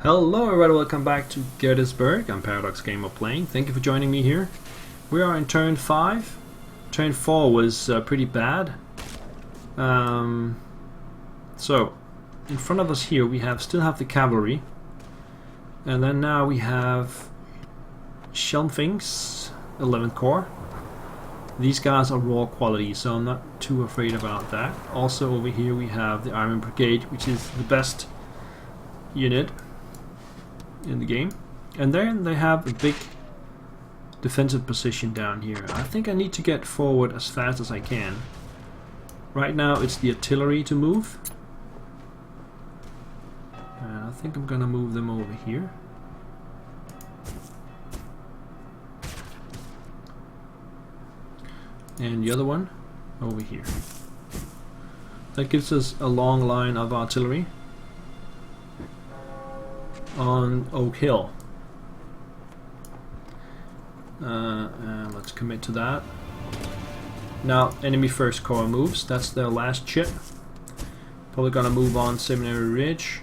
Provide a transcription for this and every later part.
Hello everybody, welcome back to Gettysburg. I'm Paradox Gamer Playing. Thank you for joining me here. We are in turn 5. Turn 4 was pretty bad. So, in front of us here we still have the cavalry. And then now we have Schelmfings, 11th Corps. These guys are raw quality, so I'm not too afraid about that. Also over here we have the Iron Brigade, which is the best unit in the game. And then they have a big defensive position down here. I think I need to get forward as fast as I can. Right now it's the artillery to move. And I think I'm gonna move them over here. And the other one over here. That gives us a long line of artillery on Oak Hill. And let's commit to that. Now enemy first corps moves. That's their last chip. Probably gonna move on Seminary Ridge.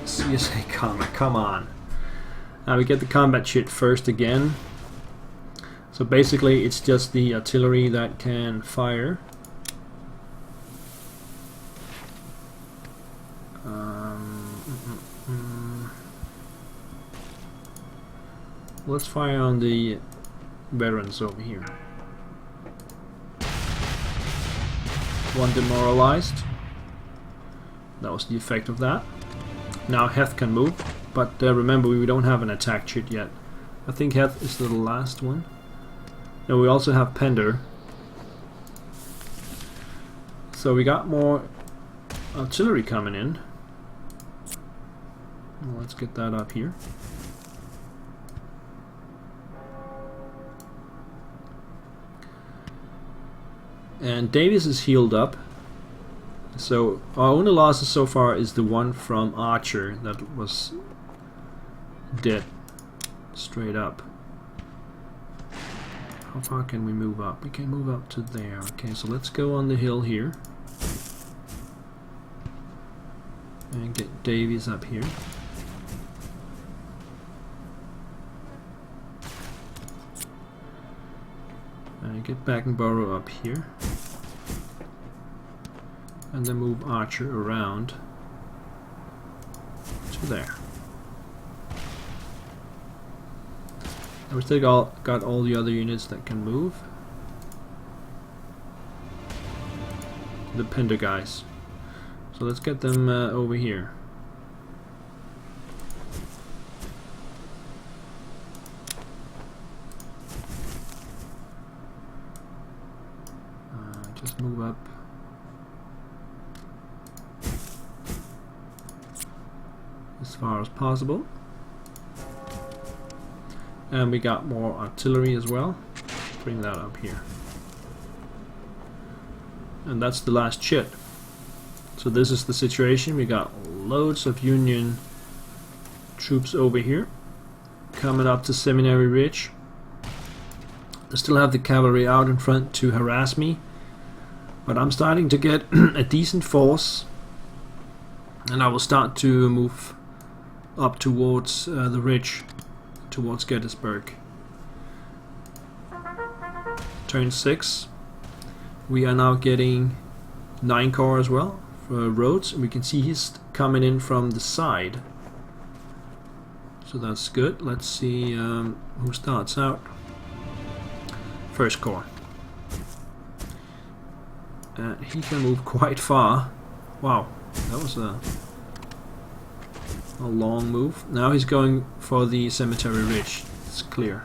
CSA combat, come on. Now we get the combat shit first again. So basically it's just the artillery that can fire. Let's fire on the veterans over here. One demoralized. That was the effect of that. Now Heth can move, but remember we don't have an attack chit yet. I think Heth is the last one. And we also have Pender. So we got more artillery coming in. Well, let's get that up here. And Davis is healed up. So our only losses so far is the one from Archer that was dead straight up. How far can we move up? We can move up to there. Okay, so let's go on the hill here and get Davies up here. And get Beckenborough up here. And then move Archer around to there. And we still got all the other units that can move. The Pender guys. So let's get them over here. Just move up. As far as possible. And we got more artillery as well. Bring that up here. And that's the last chit. So this is the situation. We got loads of Union troops over here. Coming up to Seminary Ridge. I still have the cavalry out in front to harass me. But I'm starting to get a decent force. And I will start to move up towards the ridge, towards Gettysburg. Turn 6. We are now getting 9 Corps as well for roads. We can see he's coming in from the side. So that's good. Let's see who starts out. First Corps. He can move quite far. Wow, that was a long move. Now he's going for the Cemetery Ridge. It's clear.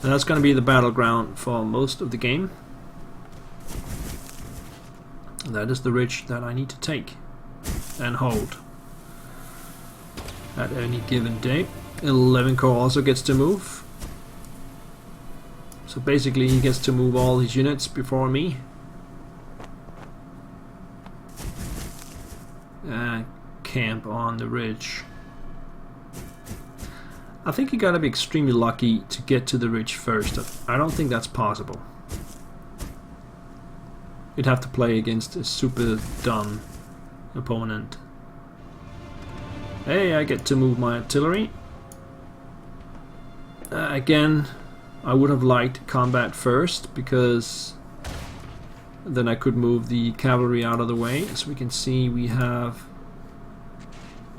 And that's going to be the battleground for most of the game. And that is the ridge that I need to take and hold at any given day. 11 Corps also gets to move. So basically he gets to move all his units before me. Camp on the ridge. I think you gotta be extremely lucky to get to the ridge first. I don't think that's possible. You'd have to play against a super dumb opponent. Hey, I get to move my artillery. Again, I would have liked combat first, because then I could move the cavalry out of the way. As we can see, we have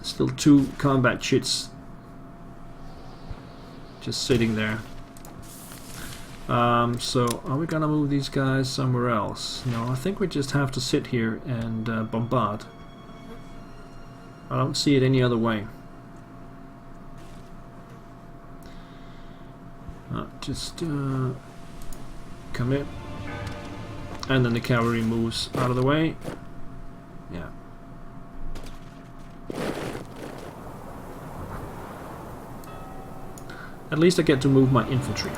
still 2 combat chits just sitting there. So are we gonna move these guys somewhere else? No, I think we just have to sit here and bombard. I don't see it any other way. Just commit, and then the cavalry moves out of the way. Yeah. At least I get to move my infantry.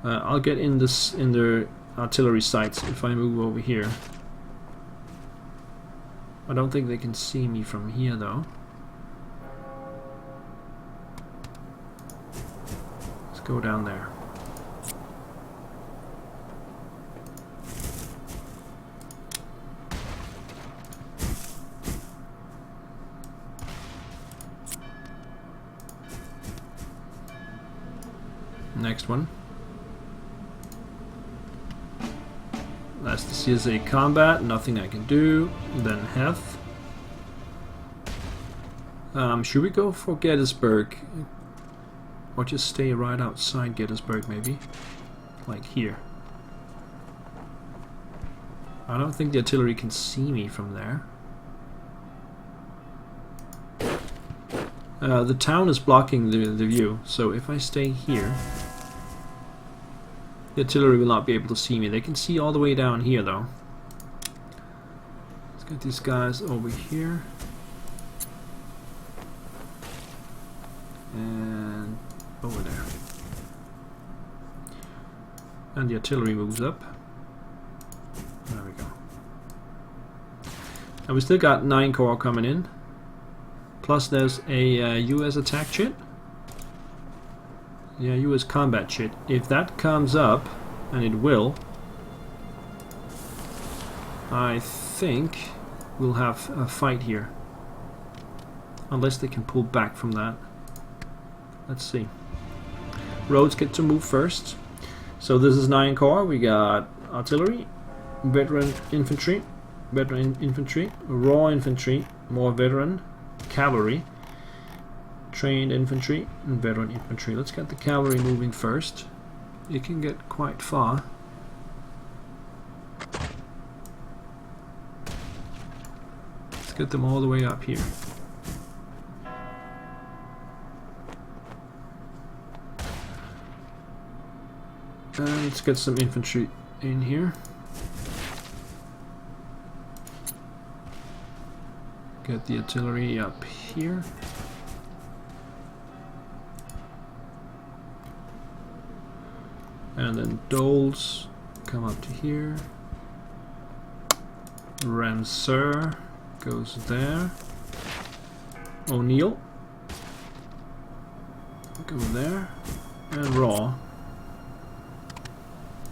I'll get in the artillery sights if I move over here. I don't think they can see me from here though. Let's go down there. Next one. That's the CSA combat, nothing I can do. Then Heth. Should we go for Gettysburg? Or just stay right outside Gettysburg maybe? Like here. I don't think the artillery can see me from there. The town is blocking the view, so if I stay here, the artillery will not be able to see me. They can see all the way down here though. Let's get these guys over here. And over there. And the artillery moves up. There we go. And we still got 9 corps coming in. Plus there's a US attack chit. Yeah, US combat chit. If that comes up, and it will, I think we'll have a fight here. Unless they can pull back from that. Let's see. Roads get to move first. So this is 9 corps. We got artillery, veteran infantry, raw infantry, more veteran, cavalry, trained infantry, and veteran infantry. Let's get the cavalry moving first. It can get quite far. Let's get them all the way up here. And let's get some infantry in here. Get the artillery up here. And then Doles come up to here. Ramseur goes there. O'Neill go there. And Raw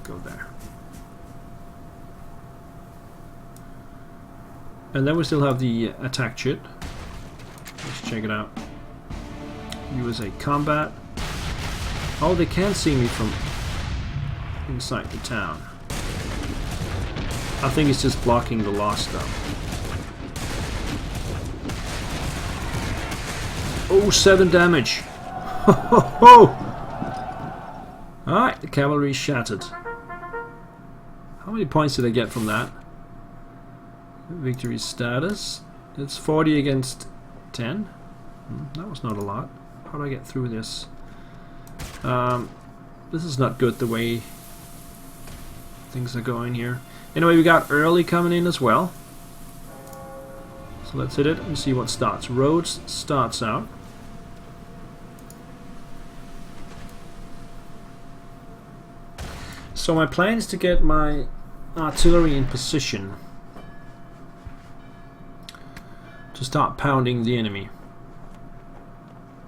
go there. And then we still have the attack chit. Let's check it out. USA combat. Oh, they can't see me from inside the town. I think it's just blocking the lost stuff. Oh, 7 damage. Ho ho ho! Alright, the cavalry shattered. How many points did I get from that? Victory status. It's 40 against 10. That was not a lot. How do I get through this? This is not good the way things are going here. Anyway, we got early coming in as well. So let's hit it and see what starts. Rhodes starts out. So my plan is to get my artillery in position to start pounding the enemy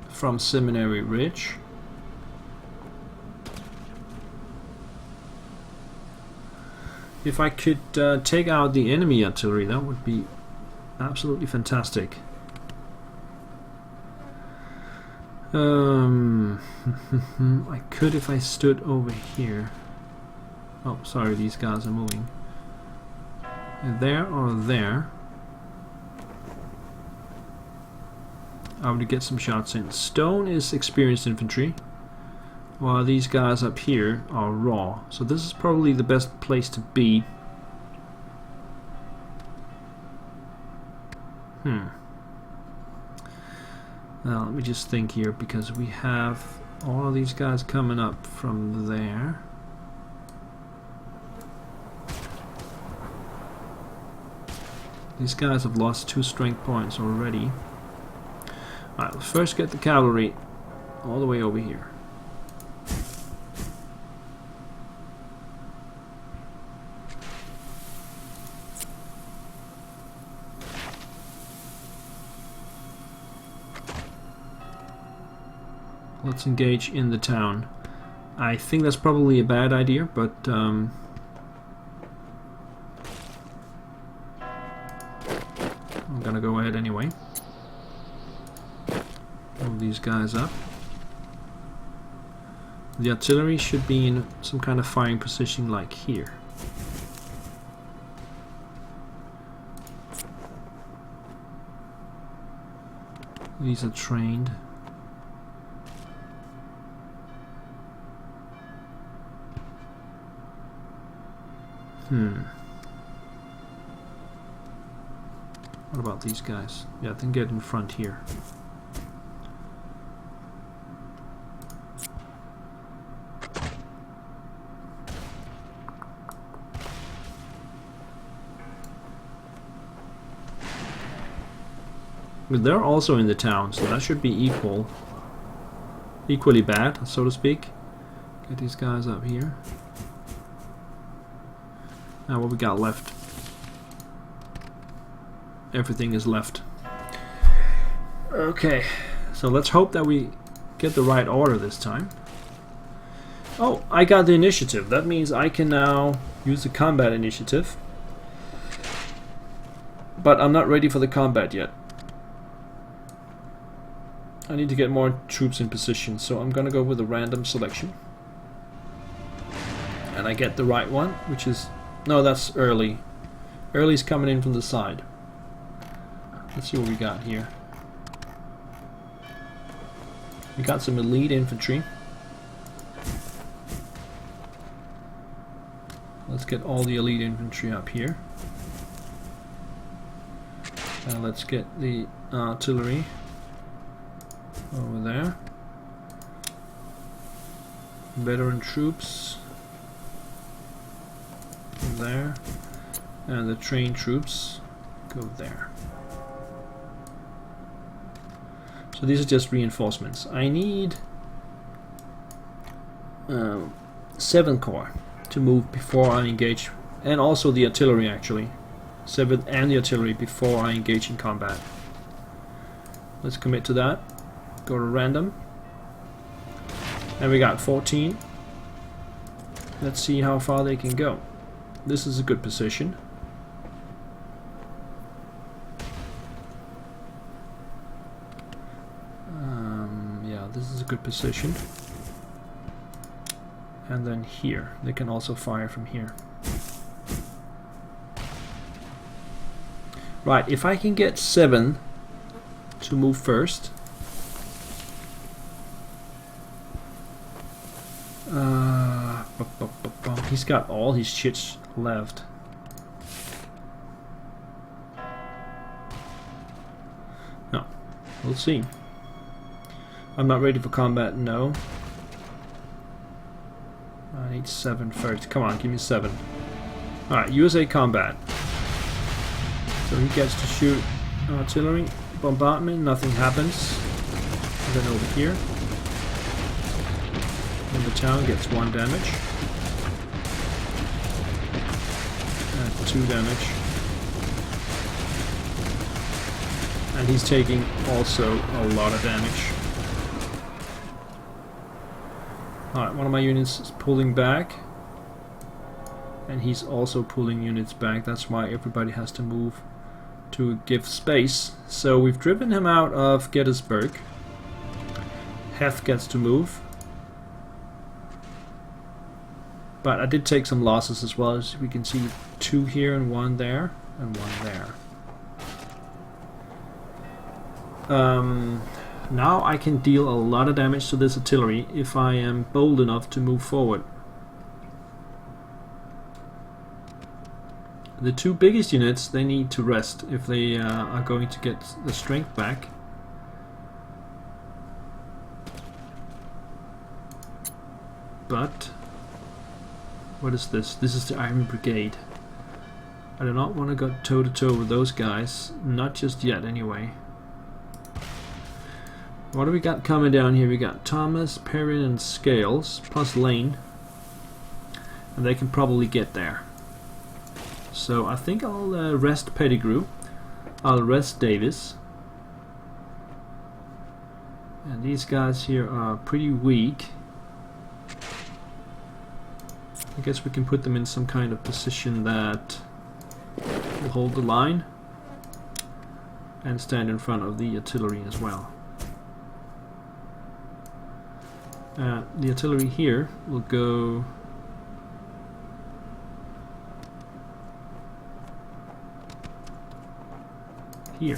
from Seminary Ridge. If I could take out the enemy artillery, that would be absolutely fantastic. I could if I stood over here. Oh, sorry, these guys are moving. There or there. I would get some shots in. Stone is experienced infantry, while these guys up here are raw. So this is probably the best place to be. Now let me just think here, because we have all of these guys coming up from there. These guys have lost 2 strength points already. Alright, let's first get the cavalry all the way over here. Let's engage in the town. I think that's probably a bad idea, but I'm gonna go ahead anyway. Move these guys up. The artillery should be in some kind of firing position like here. These are trained. What about these guys? Yeah, then get in front here. But they're also in the town, so that should be equally bad, so to speak. Get these guys up here. Now what we got left? Everything is left. Okay, so let's hope that we get the right order this time. Oh, I got the initiative. That means I can now use the combat initiative. But I'm not ready for the combat yet. I need to get more troops in position, so I'm gonna go with a random selection. And I get the right one, which is... no, that's early. Early's coming in from the side. Let's see what we got here. We got some elite infantry. Let's get all the elite infantry up here. And let's get the artillery over there. Veteran troops there. And the trained troops go there. So these are just reinforcements. I need 7th Corps to move before I engage, and also the artillery actually. 7th and the artillery before I engage in combat. Let's commit to that. Go to random. And we got 14. Let's see how far they can go. This is a good position. Yeah, this is a good position. And then here, they can also fire from here. Right, if I can get 7 to move first. He's got all his shits left. No, we'll see. I'm not ready for combat, no. I need 7 first. Come on, give me 7. Alright, USA combat. So he gets to shoot artillery, bombardment, nothing happens. And then over here. And the town gets 1 damage. And 2 damage. And he's taking also a lot of damage. Alright, one of my units is pulling back. And he's also pulling units back. That's why everybody has to move to give space. So we've driven him out of Gettysburg. Heth gets to move. But I did take some losses as well. As we can see, 2 here and 1 there and 1 there. Now I can deal a lot of damage to this artillery if I am bold enough to move forward. The 2 biggest units, they need to rest if they are going to get the strength back. But what is this? This is the Iron Brigade. I do not want to go toe to toe with those guys, not just yet anyway. What do we got coming down here? We got Thomas, Perrin, and Scales, plus Lane. And they can probably get there. So I think I'll rest Pettigrew. I'll rest Davis. And these guys here are pretty weak. I guess we can put them in some kind of position that will hold the line. And stand in front of the artillery as well. The artillery here will go here.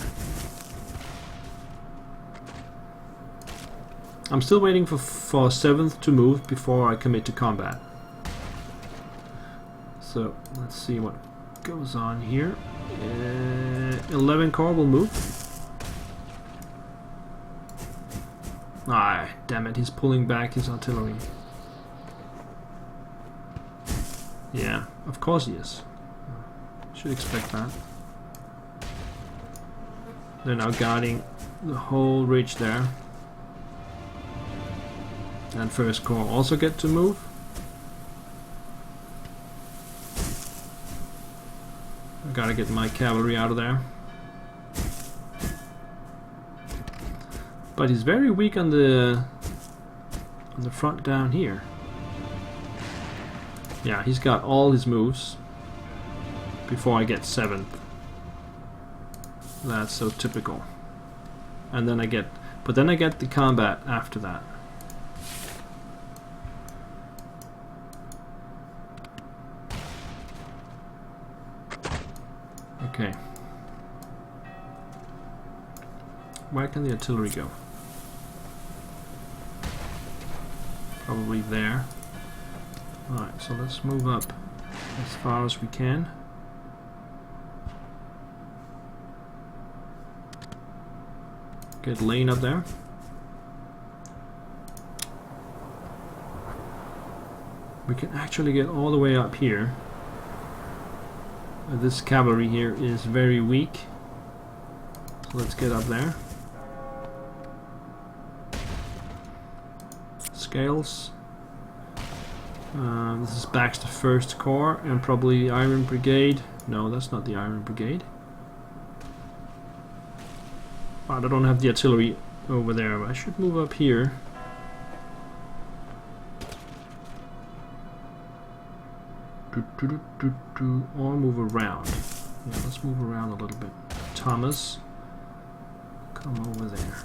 I'm still waiting for 7th to move before I commit to combat. So let's see what goes on here. 11 Corps will move. Ah, damn it, he's pulling back his artillery. Yeah, of course he is. Should expect that. They're now guarding the whole ridge there. And 1st Corps also get to move. I gotta get my cavalry out of there. But he's very weak on the front down here. Yeah, he's got all his moves before I get 7th. That's so typical. And then I get the combat after that. Okay. Where can the artillery go? Probably there. Alright, so let's move up as far as we can. Get Lane up there. We can actually get all the way up here. This cavalry here is very weak. So let's get up there. Scales. This is Baxter 1st Corps and probably the Iron Brigade. No, that's not the Iron Brigade. I don't have the artillery over there, but I should move up here. Or move around. Yeah, let's move around a little bit. Thomas, come over there.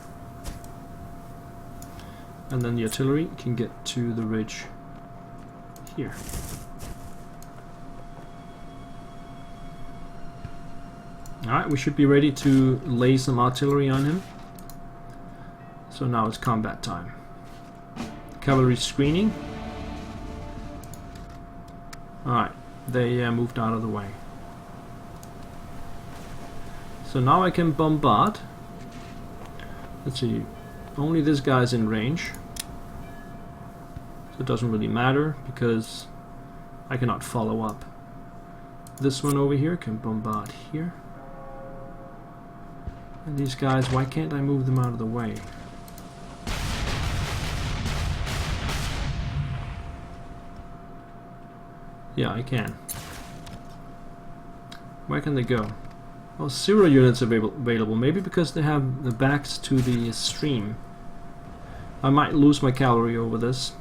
And then the artillery can get to the ridge here. Alright, we should be ready to lay some artillery on him. So now it's combat time. Cavalry screening. Alright, they moved out of the way. So now I can bombard. Let's see, only this guy's in range. So it doesn't really matter because I cannot follow up. This one over here can bombard here. And these guys, why can't I move them out of the way? Yeah, I can. Where can they go? Oh, 0 units available. Maybe because they have the backs to the stream. I might lose my cavalry over this.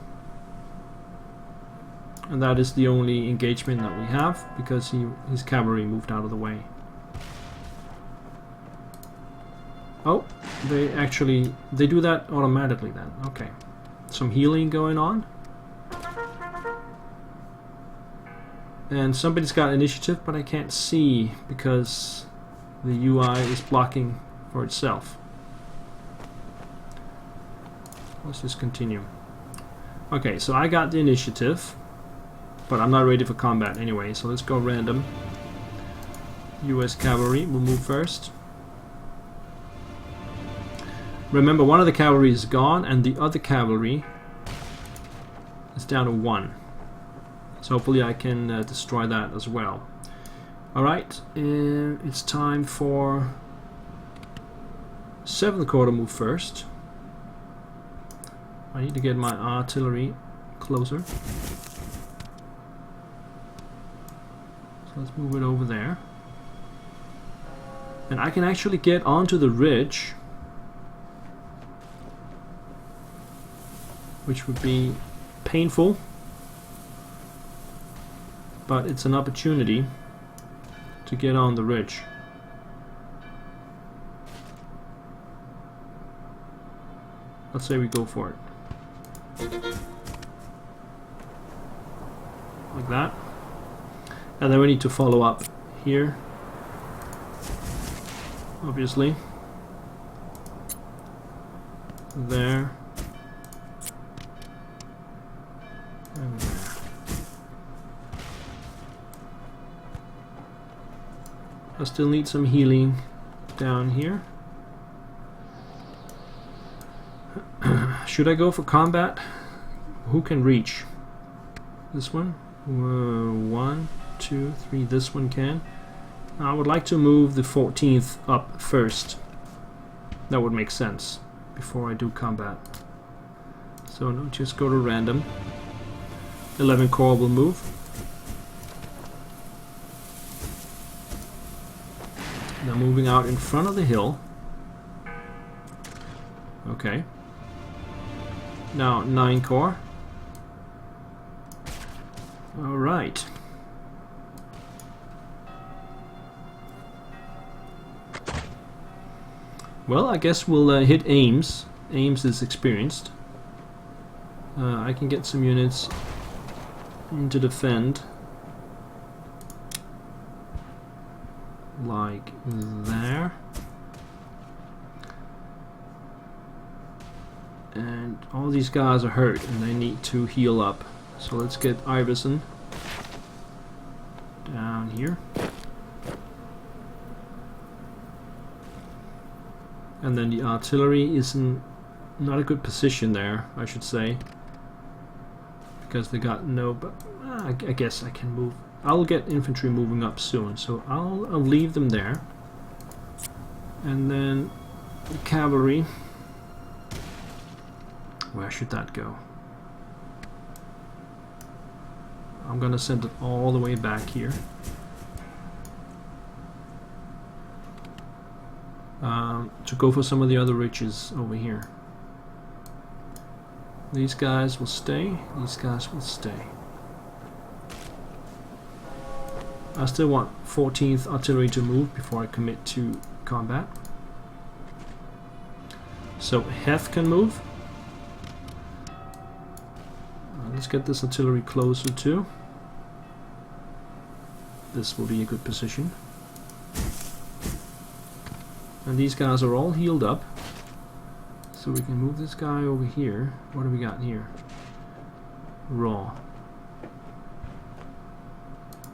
And that is the only engagement that we have, because his cavalry moved out of the way. Oh, they do that automatically then. Okay. Some healing going on. And somebody's got initiative, but I can't see because the UI is blocking for itself. Let's just continue. Okay, so I got the initiative, but I'm not ready for combat anyway, so let's go random. US cavalry will move first. Remember, one of the cavalry is gone and the other cavalry is down to 1. So hopefully I can destroy that as well. Alright, it's time for 7th Corps to move first. I need to get my artillery closer. So let's move it over there. And I can actually get onto the ridge, which would be painful, but it's an opportunity to get on the ridge. Let's say we go for it. Like that. And then we need to follow up here, obviously. There. And there. I still need some healing down here. Should I go for combat? Who can reach? This one? 1, 2, 3. This one can. I would like to move the 14th up first. That would make sense before I do combat. So no, just go to random. 11 Corps will move. Now moving out in front of the hill. Okay. Now 9 Corps. Alright. Well, I guess we'll hit Ames. Ames is experienced. I can get some units in to defend. Like there. And all these guys are hurt and they need to heal up. So let's get Iverson down here. And then the artillery is in not a good position there, I should say. Because they got no... but I guess I can move. I'll get infantry moving up soon, so I'll leave them there. And then the cavalry. Where should that go? I'm gonna send it all the way back here. To go for some of the other ridges over here. These guys will stay. These guys will stay. I still want 14th Artillery to move before I commit to combat. So Heth can move. Let's get this artillery closer too. This will be a good position. And these guys are all healed up. So we can move this guy over here. What do we got here? Raw.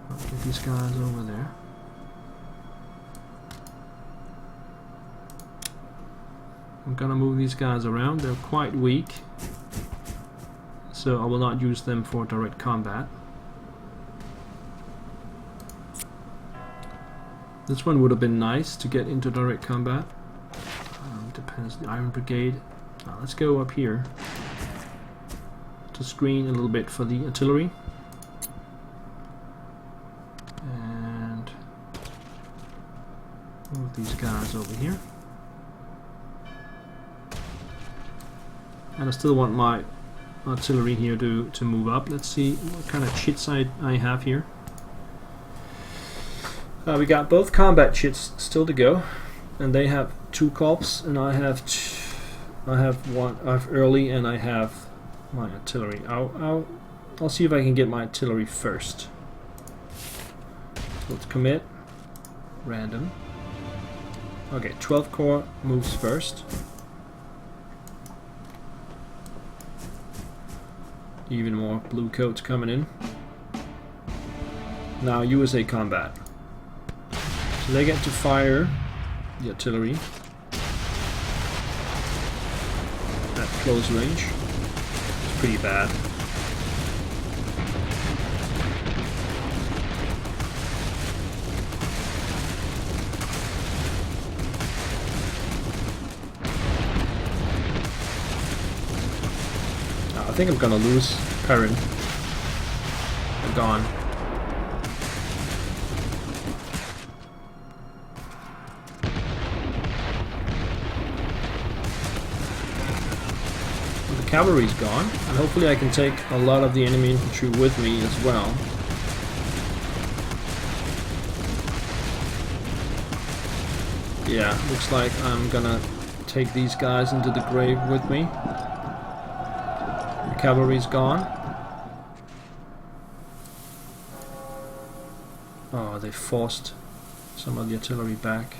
I'll get these guys over there. I'm gonna move these guys around. They're quite weak, so I will not use them for direct combat. This one would have been nice to get into direct combat. Depends. The Iron Brigade. Now let's go up here to screen a little bit for the artillery. And these guys over here. And I still want my artillery here to move up. Let's see what kind of chits I have here. We got both combat chits still to go, and they have 2 corps, and I have one. I have early, and I have my artillery. I'll see if I can get my artillery first. Let's commit. Random. Okay, 12th Corps moves first. Even more blue coats coming in. Now USA combat. So they get to fire the artillery at close range. It's pretty bad. I think I'm gonna lose Perrin. They're gone. Well, the cavalry's gone, and hopefully I can take a lot of the enemy infantry with me as well. Yeah, looks like I'm gonna take these guys into the grave with me. Cavalry's gone. Oh, they forced some of the artillery back.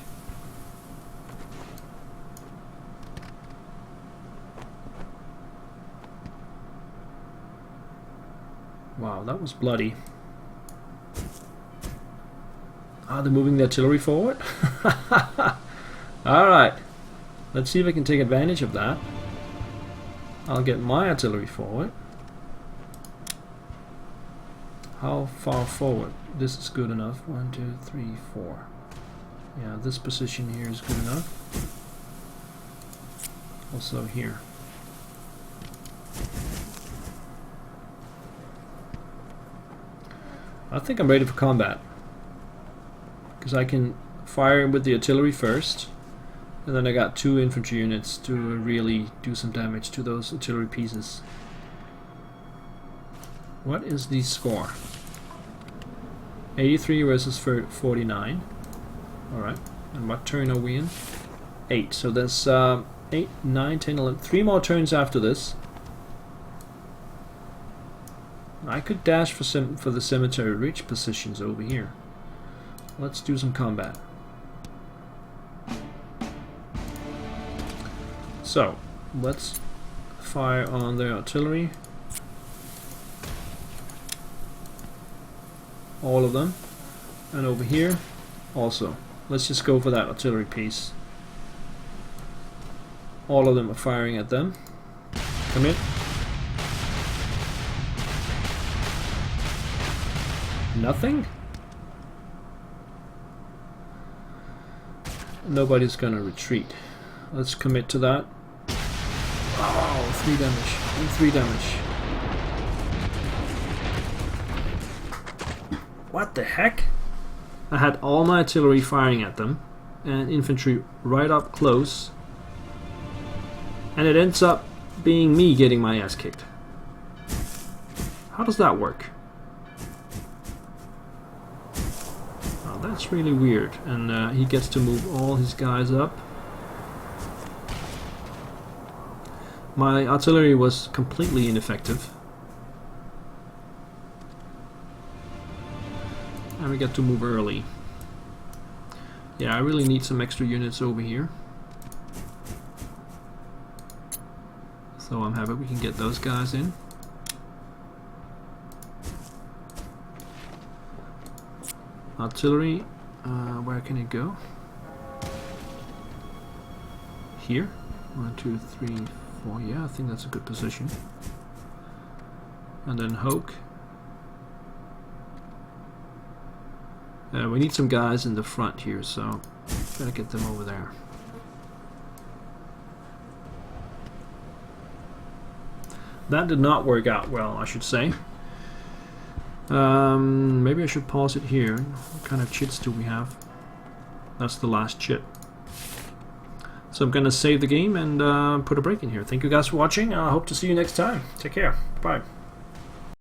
Wow, that was bloody. Ah, they're moving the artillery forward? Alright, let's see if I can take advantage of that. I'll get my artillery forward. How far forward? This is good enough. 1, 2, 3, 4. Yeah, this position here is good enough. Also here. I think I'm ready for combat. Because I can fire with the artillery first. And then I got 2 infantry units to really do some damage to those artillery pieces. What is the score? 83 versus 49. Alright. And what turn are we in? 8. So there's 8, 9, 10, 11. 3 more turns after this. I could dash for the cemetery ridge positions over here. Let's do some combat. So, let's fire on their artillery. All of them. And over here, also. Let's just go for that artillery piece. All of them are firing at them. Come in. Nothing? Nobody's gonna retreat. Let's commit to that. Oh, 3 damage. And 3 damage. What the heck? I had all my artillery firing at them and infantry right up close, and it ends up being me getting my ass kicked. How does that work? Oh, that's really weird. And he gets to move all his guys up. My artillery was completely ineffective. And we get to move early. Yeah, I really need some extra units over here. So I'm happy we can get those guys in. Artillery, where can it go? Here? 1, 2, 3, 4. Yeah, I think that's a good position. And then Hoke. We need some guys in the front here, so gotta get them over there. That did not work out well, I should say. Maybe I should pause it here. What kind of chits do we have? That's the last chit. So I'm going to save the game and put a break in here. Thank you guys for watching. I hope to see you next time. Take care. Bye.